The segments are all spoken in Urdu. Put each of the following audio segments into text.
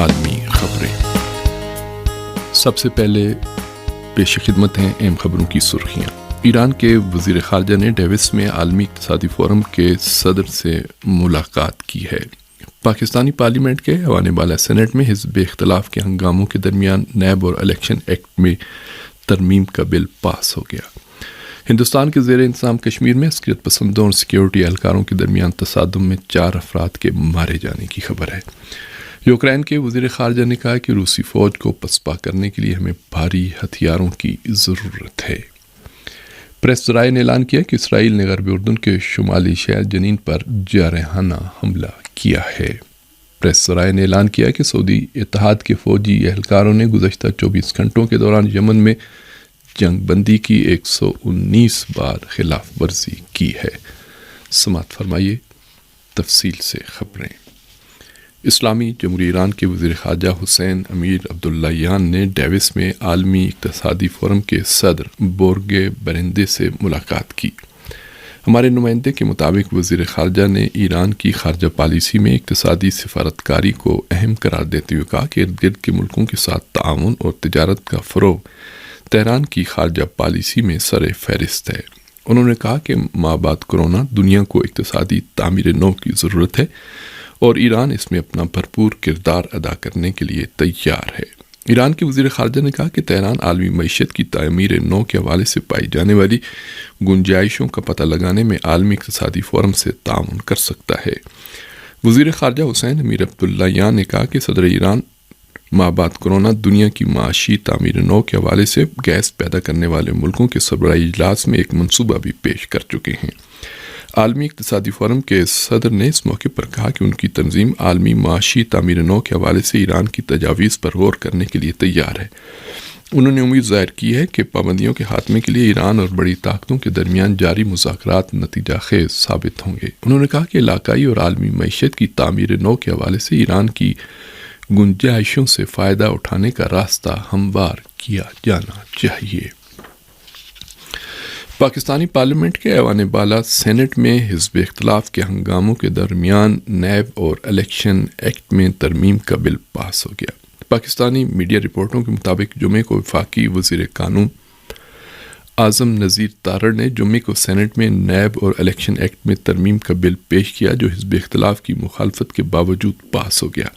عالمی خبریں۔ سب سے پہلے پیش خدمت ہیں اہم خبروں کی سرخیاں۔ ایران کے وزیر خارجہ نے ڈیوس میں عالمی اقتصادی فورم کے صدر سے ملاقات کی ہے۔ پاکستانی پارلیمنٹ کے ایوان بالا سینٹ میں حزب اختلاف کے ہنگاموں کے درمیان نیب اور الیکشن ایکٹ میں ترمیم کا بل پاس ہو گیا۔ ہندوستان کے زیر انتظام کشمیر میں عسکریت پسندوں اور سیکیورٹی اہلکاروں کے درمیان تصادم میں 4 افراد کے مارے جانے کی خبر ہے۔ یوکرین کے وزیر خارجہ نے کہا کہ روسی فوج کو پسپا کرنے کے لیے ہمیں بھاری ہتھیاروں کی ضرورت ہے۔ پریس ذرائع نے اعلان کیا کہ اسرائیل نے غربی اردن کے شمالی شہر جنین پر جارحانہ حملہ کیا ہے۔ پریس ذرائع نے اعلان کیا کہ سعودی اتحاد کے فوجی اہلکاروں نے گزشتہ 24 گھنٹوں کے دوران یمن میں جنگ بندی کی 119 بار خلاف ورزی کی ہے۔ سماعت فرمائیے تفصیل سے خبریں۔ اسلامی جمہوریہ ایران کے وزیر خارجہ حسین امیر عبداللہیان نے ڈیوس میں عالمی اقتصادی فورم کے صدر بورگے برندے سے ملاقات کی۔ ہمارے نمائندے کے مطابق وزیر خارجہ نے ایران کی خارجہ پالیسی میں اقتصادی سفارتکاری کو اہم قرار دیتے ہوئے کہا کہ ارد گرد کے ملکوں کے ساتھ تعاون اور تجارت کا فروغ تہران کی خارجہ پالیسی میں سر فہرست ہے۔ انہوں نے کہا کہ مابعد کورونا دنیا کو اقتصادی تعمیر نو کی ضرورت ہے اور ایران اس میں اپنا بھرپور کردار ادا کرنے کے لیے تیار ہے۔ ایران کے وزیر خارجہ نے کہا کہ تہران عالمی معیشت کی تعمیر نو کے حوالے سے پائی جانے والی گنجائشوں کا پتہ لگانے میں عالمی اقتصادی فورم سے تعاون کر سکتا ہے۔ وزیر خارجہ حسین امیر عبداللہیان نے کہا کہ صدر ایران مابعد کورونا دنیا کی معاشی تعمیر نو کے حوالے سے گیس پیدا کرنے والے ملکوں کے سربراہی اجلاس میں ایک منصوبہ بھی پیش کر چکے ہیں۔ عالمی اقتصادی فورم کے صدر نے اس موقع پر کہا کہ ان کی تنظیم عالمی معاشی تعمیر نو کے حوالے سے ایران کی تجاویز پر غور کرنے کے لیے تیار ہے۔ انہوں نے امید ظاہر کی ہے کہ پابندیوں کے خاتمے کے لیے ایران اور بڑی طاقتوں کے درمیان جاری مذاکرات نتیجہ خیز ثابت ہوں گے۔ انہوں نے کہا کہ علاقائی اور عالمی معیشت کی تعمیر نو کے حوالے سے ایران کی گنجائشوں سے فائدہ اٹھانے کا راستہ ہموار کیا جانا چاہیے۔ پاکستانی پارلیمنٹ کے ایوان بالا سینٹ میں حزب اختلاف کے ہنگاموں کے درمیان نیب اور الیکشن ایکٹ میں ترمیم کا بل پاس ہو گیا۔ پاکستانی میڈیا رپورٹوں کے مطابق جمعے کو وفاقی وزیر قانون اعظم نذیر تارڑ نے جمعے کو سینٹ میں نیب اور الیکشن ایکٹ میں ترمیم کا بل پیش کیا جو حزب اختلاف کی مخالفت کے باوجود پاس ہو گیا۔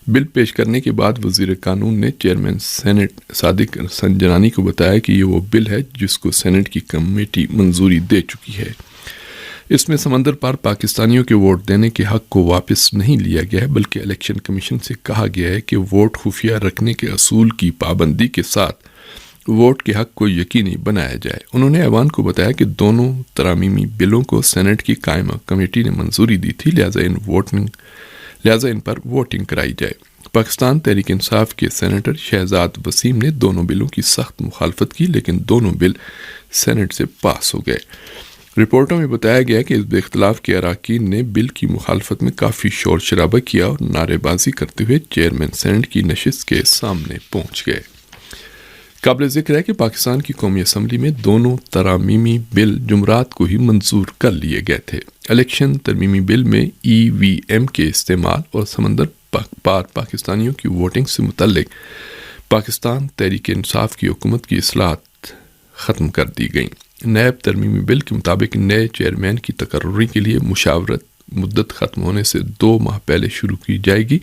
بل پیش کرنے کے بعد وزیر قانون نے چیئرمین سینٹ صادق سنجرانی کو بتایا کہ یہ وہ بل ہے جس کو سینٹ کی کمیٹی منظوری دے چکی ہے۔ اس میں سمندر پار پاکستانیوں کے ووٹ دینے کے حق کو واپس نہیں لیا گیا ہے بلکہ الیکشن کمیشن سے کہا گیا ہے کہ ووٹ خفیہ رکھنے کے اصول کی پابندی کے ساتھ ووٹ کے حق کو یقینی بنایا جائے۔ انہوں نے ایوان کو بتایا کہ دونوں ترمیمی بلوں کو سینٹ کی قائمہ کمیٹی نے منظوری دی تھی، لہٰذا ان پر ووٹنگ کرائی جائے۔ پاکستان تحریک انصاف کے سینیٹر شہزاد وسیم نے دونوں بلوں کی سخت مخالفت کی لیکن دونوں بل سینٹ سے پاس ہو گئے۔ رپورٹوں میں بتایا گیا کہ حزب اختلاف کے اراکین نے بل کی مخالفت میں کافی شور شرابہ کیا اور نعرے بازی کرتے ہوئے چیئرمین سینٹ کی نشست کے سامنے پہنچ گئے۔ قابل ذکر ہے کہ پاکستان کی قومی اسمبلی میں دونوں ترمیمی بل جمعرات کو ہی منظور کر لیے گئے تھے۔ الیکشن ترمیمی بل میں EVM کے استعمال اور سمندر پار پاکستانیوں کی ووٹنگ سے متعلق پاکستان تحریک انصاف کی حکومت کی اصلاحات ختم کر دی گئیں۔ نیب ترمیمی بل کے مطابق نئے چیئرمین کی تقرری کے لیے مشاورت مدت ختم ہونے سے 2 ماہ پہلے شروع کی جائے گی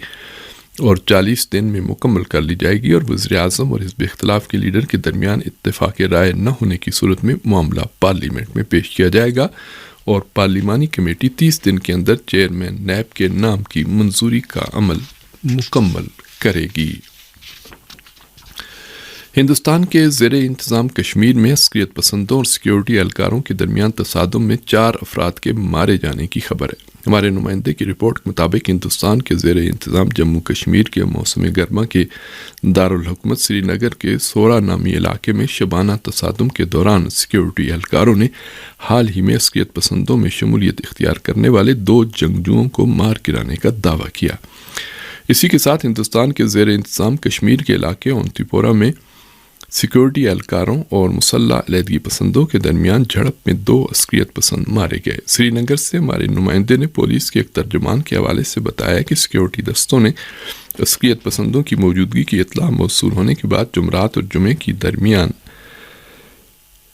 اور 40 دن میں مکمل کر لی جائے گی اور وزیر اعظم اور حزب اختلاف کے لیڈر کے درمیان اتفاق رائے نہ ہونے کی صورت میں معاملہ پارلیمنٹ میں پیش کیا جائے گا اور پارلیمانی کمیٹی 30 دن کے اندر چیئرمین نیب کے نام کی منظوری کا عمل مکمل کرے گی۔ ہندوستان کے زیر انتظام کشمیر میں عسکریت پسندوں اور سیکیورٹی اہلکاروں کے درمیان تصادم میں 4 افراد کے مارے جانے کی خبر ہے۔ ہمارے نمائندے کی رپورٹ کے مطابق ہندوستان کے زیر انتظام جموں کشمیر کے موسم گرما کے دارالحکومت سری نگر کے سورا نامی علاقے میں شبانہ تصادم کے دوران سیکیورٹی اہلکاروں نے حال ہی میں عسکریت پسندوں میں شمولیت اختیار کرنے والے 2 جنگجوؤں کو مار گرانے کا دعویٰ کیا۔ اسی کے ساتھ ہندوستان کے زیر انتظام کشمیر کے علاقے اونتی پورہ میں سیکورٹی اہلکاروں اور مسلح علیحدگی پسندوں کے درمیان جھڑپ میں 2 عسکریت پسند مارے گئے۔ سری نگر سے ہمارے نمائندے نے پولیس کے ایک ترجمان کے حوالے سے بتایا کہ سیکورٹی دستوں نے عسکریت پسندوں کی موجودگی کی اطلاع موصول ہونے کے بعد جمعرات اور جمعے کی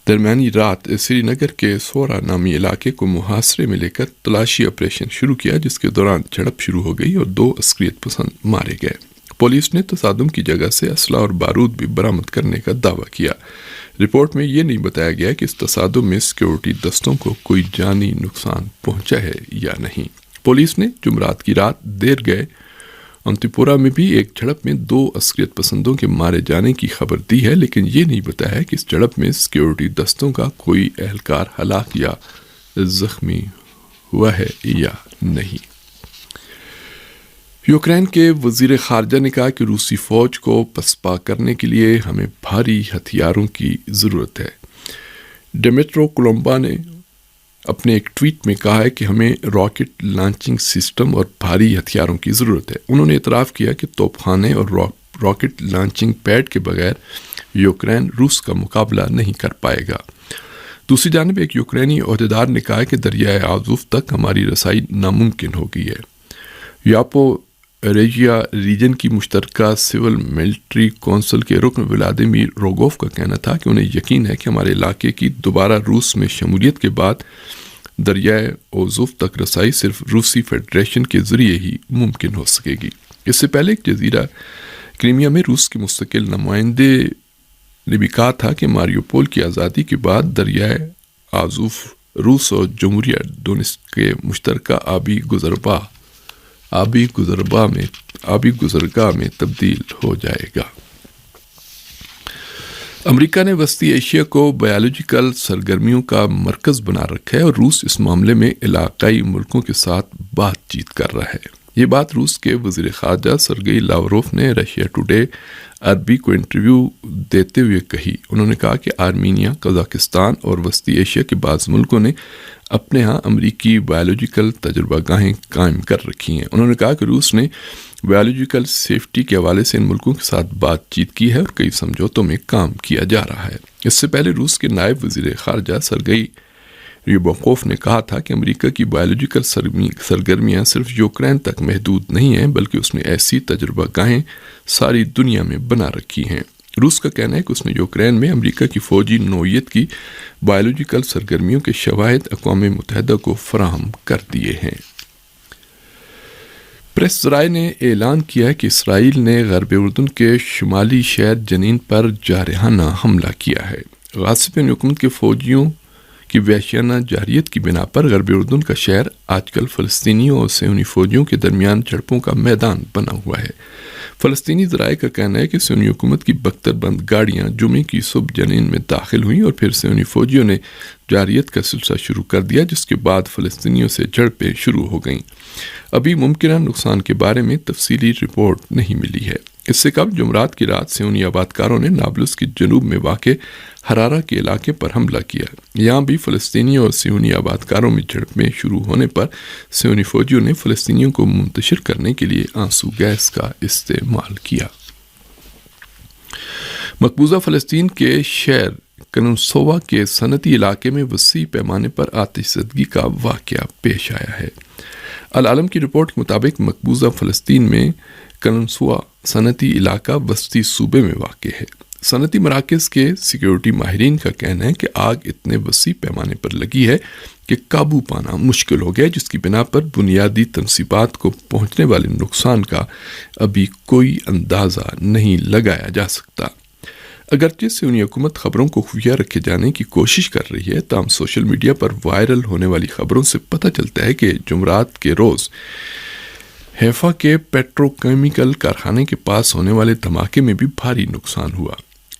درمیانی رات سری نگر کے سورا نامی علاقے کو محاصرے میں لے کر تلاشی آپریشن شروع کیا، جس کے دوران جھڑپ شروع ہو گئی اور 2 عسکریت پسند مارے گئے۔ پولیس نے تصادم کی جگہ سے اسلحہ اور بارود بھی برآمد کرنے کا دعویٰ کیا۔ رپورٹ میں یہ نہیں بتایا گیا کہ اس تصادم میں سیکورٹی دستوں کو کوئی جانی نقصان پہنچا ہے یا نہیں۔ پولیس نے جمعرات کی رات دیر گئے انتی پورہ میں بھی ایک جھڑپ میں 2 عسکریت پسندوں کے مارے جانے کی خبر دی ہے، لیکن یہ نہیں بتایا کہ اس جھڑپ میں سیکورٹی دستوں کا کوئی اہلکار ہلاک یا زخمی ہوا ہے یا نہیں۔ یوکرین کے وزیر خارجہ نے کہا کہ روسی فوج کو پسپا کرنے کے لیے ہمیں بھاری ہتھیاروں کی ضرورت ہے۔ ڈیمیٹرو کولومبا نے اپنے ایک ٹویٹ میں کہا ہے کہ ہمیں راکٹ لانچنگ سسٹم اور بھاری ہتھیاروں کی ضرورت ہے۔ انہوں نے اعتراف کیا کہ توپ خانے اور راکٹ لانچنگ پیڈ کے بغیر یوکرین روس کا مقابلہ نہیں کر پائے گا۔ دوسری جانب ایک یوکرینی عہدیدار نے کہا کہ دریائے آزوف تک ہماری رسائی ناممکن ہو گئی ہے۔ یاپو ریجیا ریجن کی مشترکہ سول ملٹری کونسل کے رکن ولادیمیر روگوف کا کہنا تھا کہ انہیں یقین ہے کہ ہمارے علاقے کی دوبارہ روس میں شمولیت کے بعد دریائے آزوف تک رسائی صرف روسی فیڈریشن کے ذریعے ہی ممکن ہو سکے گی۔ اس سے پہلے ایک جزیرہ کریمیا میں روس کے مستقل نمائندے نے بھی کہا تھا کہ ماریوپول کی آزادی کے بعد دریائے آزوف روس اور جمہوریہ ڈونیٹسک کے مشترکہ آبی گزرگاہ میں تبدیل ہو جائے گا۔ امریکہ نے وسطی ایشیا کو بایولوجیکل سرگرمیوں کا مرکز بنا رکھا ہے اور روس اس معاملے میں علاقائی ملکوں کے ساتھ بات چیت کر رہا ہے۔ یہ بات روس کے وزیر خارجہ سرگئی لاوروف نے رشیا ٹوڈے عربی کو انٹرویو دیتے ہوئے کہی۔ انہوں نے کہا کہ آرمینیا، قزاقستان اور وسطی ایشیا کے بعض ملکوں نے اپنے ہاں امریکی بایولوجیکل تجربہ گاہیں قائم کر رکھی ہیں۔ انہوں نے کہا کہ روس نے بایولوجیکل سیفٹی کے حوالے سے ان ملکوں کے ساتھ بات چیت کی ہے اور کئی سمجھوتوں میں کام کیا جا رہا ہے۔ اس سے پہلے روس کے نائب وزیر خارجہ سرگئی ریباکوف نے کہا تھا کہ امریکہ کی بایولوجیکل سرگرمیاں صرف یوکرین تک محدود نہیں ہیں، بلکہ اس نے ایسی تجربہ گاہیں ساری دنیا میں بنا رکھی ہیں۔ روس کا کہنا ہے کہ اس نے یوکرین میں امریکہ کی فوجی نوعیت کی بایولوجیکل سرگرمیوں کے شواہد اقوام متحدہ کو فراہم کر دیے ہیں۔ پریس ذرائع نے اعلان کیا ہے کہ اسرائیل نے غرب اردن کے شمالی شہر جنین پر جارحانہ حملہ کیا ہے۔ غاصبین حکومت کے فوجیوں کی وحشیانہ جارحیت کی بنا پر غرب اردن کا شہر آج کل فلسطینیوں اور صہیونی فوجیوں کے درمیان جھڑپوں کا میدان بنا ہوا ہے۔ فلسطینی ذرائع کا کہنا ہے کہ صہیونی حکومت کی بختر بند گاڑیاں جمعے کی صبح جنین میں داخل ہوئیں اور پھر صہیونی فوجیوں نے جارحیت کا سلسلہ شروع کر دیا، جس کے بعد فلسطینیوں سے جھڑپیں شروع ہو گئیں۔ ابھی ممکنہ نقصان کے بارے میں تفصیلی رپورٹ نہیں ملی ہے۔ اس سے قبل جمعرات کی رات صہیونی آبادکاروں نے نابلس کے جنوب میں واقع حرارہ کے علاقے پر حملہ کیا۔ یہاں بھی فلسطینی اور صہیونی آبادکاروں میں جھڑپیں شروع ہونے پر صہیونی فوجیوں نے فلسطینیوں کو منتشر کرنے کے لیے آنسو گیس کا استعمال کیا۔ مقبوضہ فلسطین کے شہر کننسووا کے صنعتی علاقے میں وسیع پیمانے پر آتش زدگی کا واقعہ پیش آیا ہے۔ العالم کی رپورٹ کے مطابق مقبوضہ فلسطین میں کننسووا صنعتی علاقہ وسطی صوبے میں واقع ہے۔ صنعتی مراکز کے سیکیورٹی ماہرین کا کہنا ہے کہ آگ اتنے وسیع پیمانے پر لگی ہے کہ قابو پانا مشکل ہو گیا، جس کی بنا پر بنیادی تنصیبات کو پہنچنے والے نقصان کا ابھی کوئی اندازہ نہیں لگایا جا سکتا۔ اگرچہ صہیونی حکومت خبروں کو خفیہ رکھے جانے کی کوشش کر رہی ہے، تاہم سوشل میڈیا پر وائرل ہونے والی خبروں سے پتہ چلتا ہے کہ جمعرات کے روز حیفا کے پیٹروکیمیکل کارخانے کے پاس ہونے والے دھماکے میں بھی بھاری نقصان ہوا۔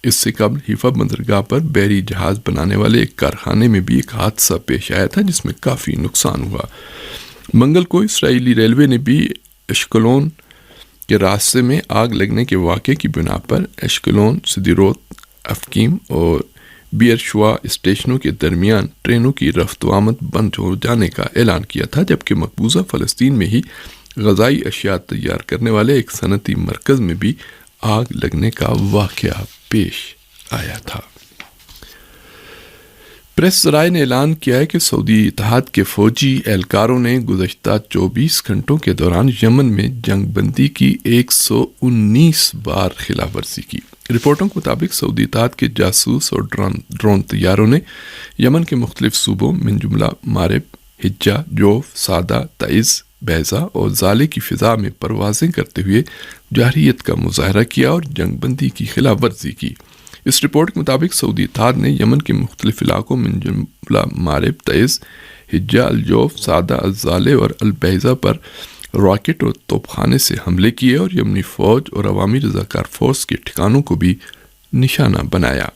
اس سے قبل حیفا بندرگاہ پر بحری جہاز بنانے والے ایک کارخانے میں بھی ایک حادثہ پیش آیا تھا، جس میں کافی نقصان ہوا۔ منگل کو اسرائیلی ریلوے نے بھی اشکلون کے راستے میں آگ لگنے کے واقعے کی بنا پر اشکلون، سدیروت، افکیم اور بیئر شوا اسٹیشنوں کے درمیان ٹرینوں کی رفت و آمد بند ہو جانے کا اعلان کیا تھا، جبکہ مقبوضہ فلسطین میں ہی غذائی اشیاء تیار کرنے والے ایک صنعتی مرکز میں بھی آگ لگنے کا واقعہ پیش آیا تھا۔ پریس ذرائع نے اعلان کیا ہے کہ سعودی اتحاد کے فوجی اہلکاروں نے گزشتہ 24 گھنٹوں کے دوران یمن میں جنگ بندی کی 119 بار خلاف ورزی کی۔ رپورٹوں کے مطابق سعودی اتحاد کے جاسوس اور ڈرون طیاروں نے یمن کے مختلف صوبوں من جملہ مارب، حجہ، جوف، سعدہ، تعز، بیضا اور زالے کی فضا میں پروازیں کرتے ہوئے جارحیت کا مظاہرہ کیا اور جنگ بندی کی خلاف ورزی کی۔ اس رپورٹ کے مطابق سعودی اتحاد نے یمن کے مختلف علاقوں من جملہ مارب، تعز، حجہ، الجوف، سعدہ، الزالے اور البیضا پر راکٹ اور توپ خانے سے حملے کیے اور یمنی فوج اور عوامی رضاکار فورس کے ٹھکانوں کو بھی نشانہ بنایا۔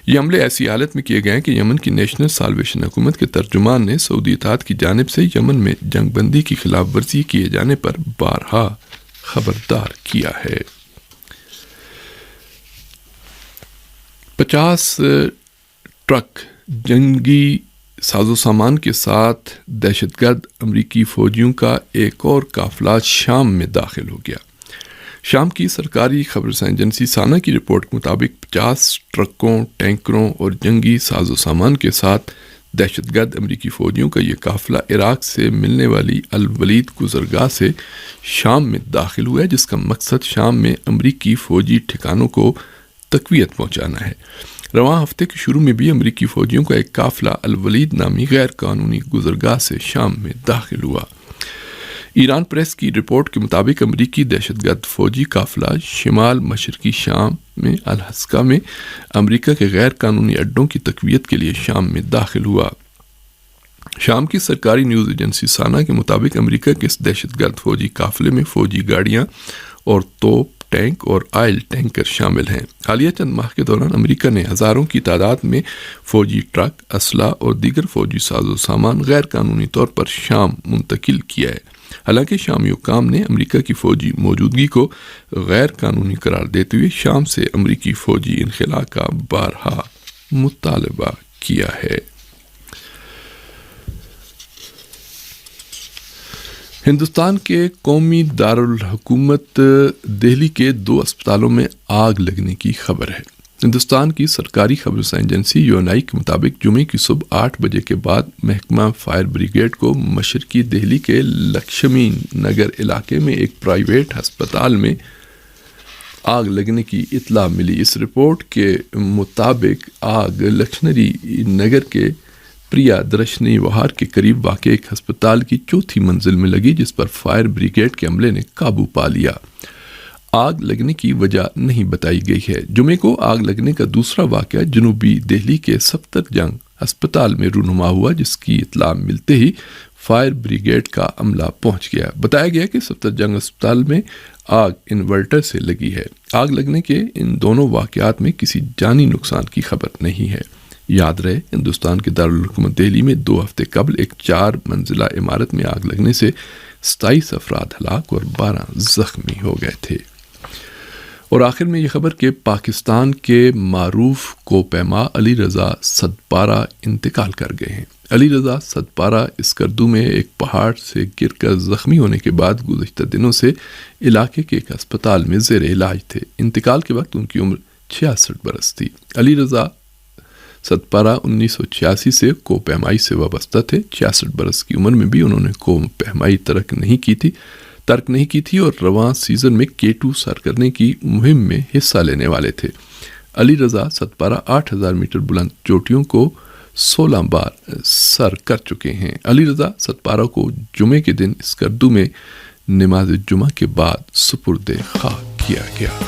یہ حملے ایسی حالت میں کیے گئے کہ یمن کی نیشنل سالویشن حکومت کے ترجمان نے سعودی اتحاد کی جانب سے یمن میں جنگ بندی کی خلاف ورزی کیے جانے پر بارہا خبردار کیا ہے۔ 50 ٹرک جنگی ساز و سامان کے ساتھ دہشت گرد امریکی فوجیوں کا ایک اور قافلہ شام میں داخل ہو گیا۔ شام کی سرکاری خبر رساں ایجنسی سانا کی رپورٹ کے مطابق 50 ٹرکوں، ٹینکروں اور جنگی ساز و سامان کے ساتھ دہشت گرد امریکی فوجیوں کا یہ قافلہ عراق سے ملنے والی الولید گزرگاہ سے شام میں داخل ہوا ہے، جس کا مقصد شام میں امریکی فوجی ٹھکانوں کو تقویت پہنچانا ہے۔ رواں ہفتے کے شروع میں بھی امریکی فوجیوں کا ایک قافلہ الولید نامی غیر قانونی گزرگاہ سے شام میں داخل ہوا۔ ایران پریس کی رپورٹ کے مطابق امریکی دہشت گرد فوجی قافلہ شمال مشرقی شام میں الحسکہ میں امریکہ کے غیر قانونی اڈوں کی تقویت کے لیے شام میں داخل ہوا۔ شام کی سرکاری نیوز ایجنسی سانا کے مطابق امریکہ کے اس دہشت گرد فوجی قافلے میں فوجی گاڑیاں اور توپ، ٹینک اور آئل ٹینکر شامل ہیں۔ حالیہ چند ماہ کے دوران امریکہ نے ہزاروں کی تعداد میں فوجی ٹرک، اسلحہ اور دیگر فوجی ساز و سامان غیر قانونی طور پر شام منتقل کیا ہے۔ حالانکہ شامی حکام نے امریکہ کی فوجی موجودگی کو غیر قانونی قرار دیتے ہوئے شام سے امریکی فوجی انخلاء کا بارہا مطالبہ کیا ہے۔ ہندوستان کے قومی دارالحکومت دہلی کے 2 اسپتالوں میں آگ لگنے کی خبر ہے۔ ہندوستان کی سرکاری خبر رساں ایجنسی یونائی کے مطابق جمعے کی صبح 8 بجے کے بعد محکمہ فائر بریگیڈ کو مشرقی دہلی کے لکشمی نگر علاقے میں ایک پرائیویٹ ہسپتال میں آگ لگنے کی اطلاع ملی۔ اس رپورٹ کے مطابق آگ لکشمی نگر کے پریا درشنی وہار کے قریب واقع ایک ہسپتال کی 4تھی منزل میں لگی، جس پر فائر بریگیڈ کے عملے نے قابو پا لیا۔ آگ لگنے کی وجہ نہیں بتائی گئی ہے۔ جمعے کو آگ لگنے کا دوسرا واقعہ جنوبی دہلی کے سفترجنگ ہسپتال میں رونما ہوا، جس کی اطلاع ملتے ہی فائر بریگیڈ کا عملہ پہنچ گیا۔ بتایا گیا کہ سفترجنگ ہسپتال میں آگ انورٹر سے لگی ہے۔ آگ لگنے کے ان دونوں واقعات میں کسی جانی نقصان کی خبر نہیں ہے۔ یاد رہے، ہندوستان کے دارالحکومت دہلی میں 2 ہفتے قبل ایک 4 منزلہ عمارت میں آگ لگنے سے 27 افراد ہلاک اور 12 زخمی ہو گئے تھے۔ اور آخر میں یہ خبر کہ پاکستان کے معروف کوہ علی رضا صدپارہ انتقال کر گئے ہیں۔ علی رضا صدپارہ اسکردو میں ایک پہاڑ سے گر کر زخمی ہونے کے بعد گزشتہ دنوں سے علاقے کے ایک ہسپتال میں زیر علاج تھے۔ انتقال کے وقت ان کی عمر 66 برس تھی۔ علی رضا صدپارہ 1986 سے کوہ پیمائی سے وابستہ تھے۔ 66 برس کی عمر میں بھی انہوں نے کوہ پیمائی ترک نہیں کی تھی اور رواں سیزن میں K2 سر کرنے کی مہم میں حصہ لینے والے تھے۔ علی رضا صدپارہ 8000 میٹر بلند چوٹیوں کو 16 بار سر کر چکے ہیں۔ علی رضا صدپارہ کو جمعے کے دن اسکردو میں نماز جمعہ کے بعد سپرد خاک کیا گیا۔